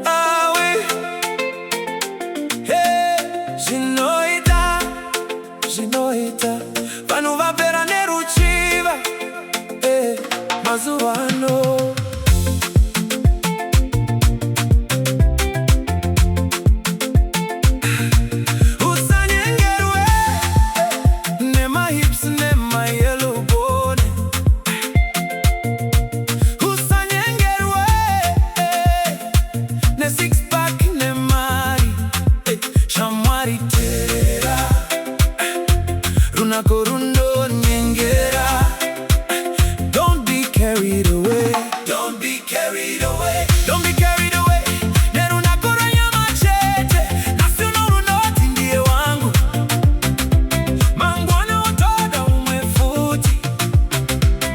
Ah oui, hey, Ginoita, vanhu vapera neruchiva, hey, mazuva ano. Don't be carried away. Don't be carried away. Don't be carried away. Nerunakoronya machete. Nasiona unoti ndiye wangu. Mangwana otoda umwefuti.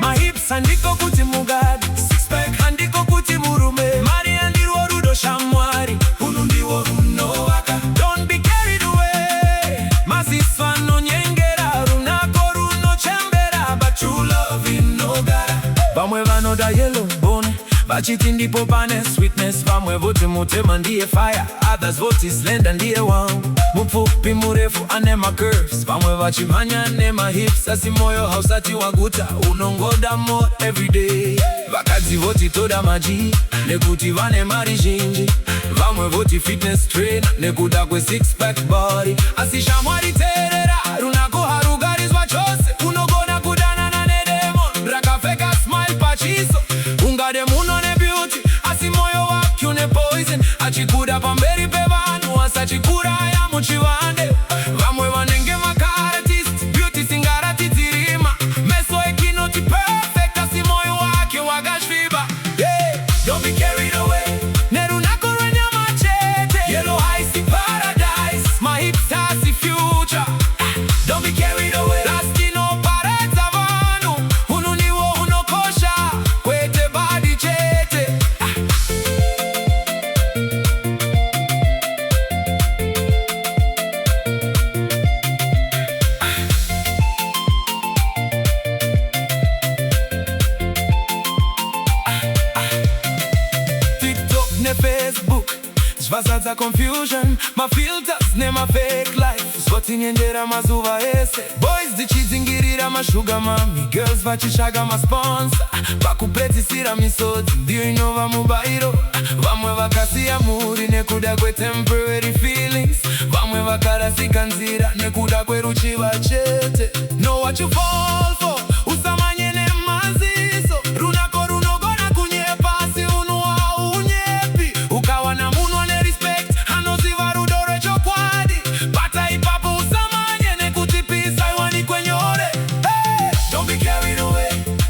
My hips handiko kuti mukadzi. Six pack handiko kuti murume. Mari handirwo rudo shamwari. Unu ndiwo runowaka. Don't be carried away. Masiswano nyengera runako runochembera. But true love inogara. Vamwe vanoda yellow bone, vachiti ndipo pane sweetness. Vamwe voti mutema ndiye fire, others voti slender ndiye wangu. Mupfupi murefu anema curves, vamwe vachimanya nema hips. Asi moyo hausati waguta, unongoda more everyday. Vakadzi voti toda maji, nekuti vane mari zhinji. Vamwe voti fitness trainer, nekuda kwe six pack body. Asi shamwari terera, runako harugarizwa chose. Unogona kudanana nedemon, rakapfeka smile pachiso. Ungade muno ne beauty, asi moyo wake une poison. Achikuda pamberi pe vanhu, asachikura ya muchivande. Vamwe vanenge makartist, beauty singaratidzirima. Meso ekinoti perfect, asi moyo wake wakasviba. Yeah, don't be carried away. Nerunakoronya machete. Yellow icy paradise, my hips hasi future. Don't be carried away. Lastino paradza vanhu, unu ndiwo unokosha, kwete body chete. TikTok ne Facebook zvazadza confusion, ma filters ne ma fake life. Svotinyendera mazuva ese, boys dzichidzingirira ma sugar mami, girls vachitsvaga ma sponsor. Pakupedzisira misodzi ndiyo inova mubairo. Vamwe vakasiya muri nekuda kwe temporary feelings. Vamwe vakarasika nzira nekuda kweruchiva chete. Know what you fall for, usamanye nemaziso. Runako runogona kunyepa, asi unu haunyepi. Ukawana munhu ane respect, anoziva rudo rwechokwadi. Bata ipapo usamanye nekuti peace haiwanikwe nyore. Hey, don't be carried away.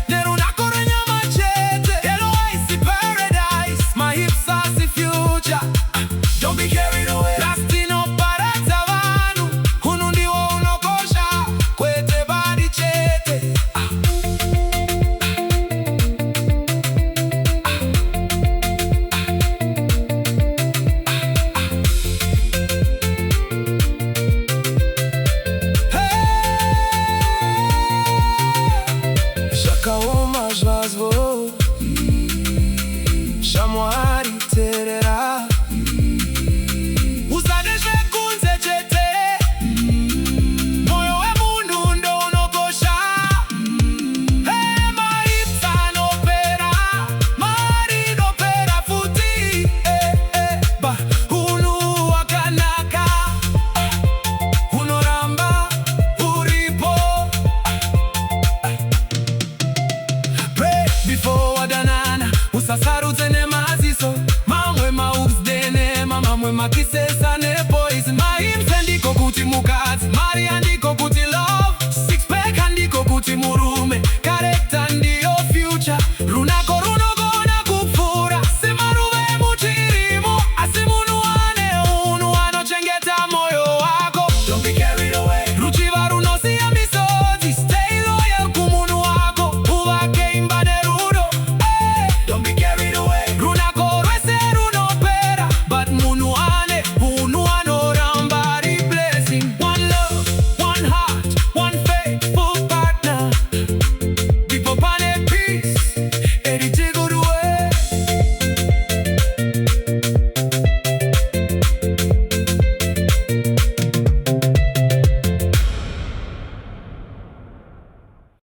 Nerunakoronya machete. Yellow icy paradise, my hips hasi future. Don't be carried away. Lastino paradza vanhu, unu ndiwo unokosha, kwete body chete. Zvakaoma zvazvo, shamwari terera. Usade zvekunze chete, moyo wemunhu ndo unokosha. Hey, my hips anopera, mari inopera futi. Ba, unu wakanaka, unoramba uripo. Pray before wadanana, usasarudze nemaziso. Mamwe maubs denema, mamwe makisesa ne poison. My hips handiko kuti mukadzi.